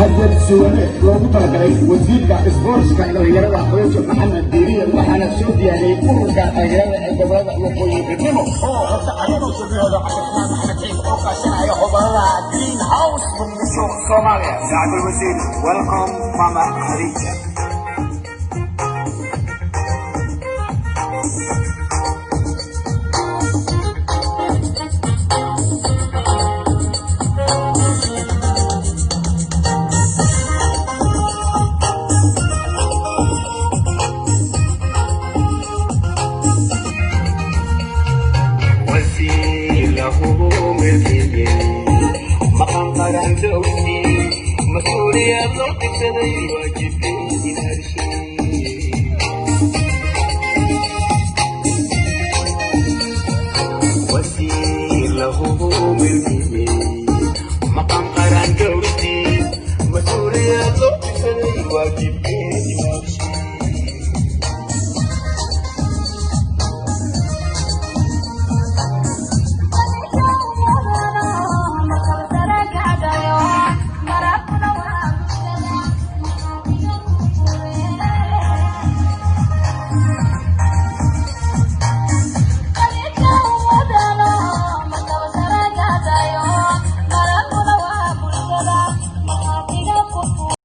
hadiyad suwane loogu talagalay wasiirka isboortiska dhalinyarada qoyska maxamed diiriye waxaana soo diyaariyey ururka dhalinyarada ee gobolada waqooyi galbeednimo oo horta ayadoo sabiihooda cabdiraxmaan maxamed ciid oo kaashanaya hobalada green house muqdisho soomaaliya saacadul wasiir welcome mama khadija مقام قرن دوسي مسؤولية ضغط سنين واجب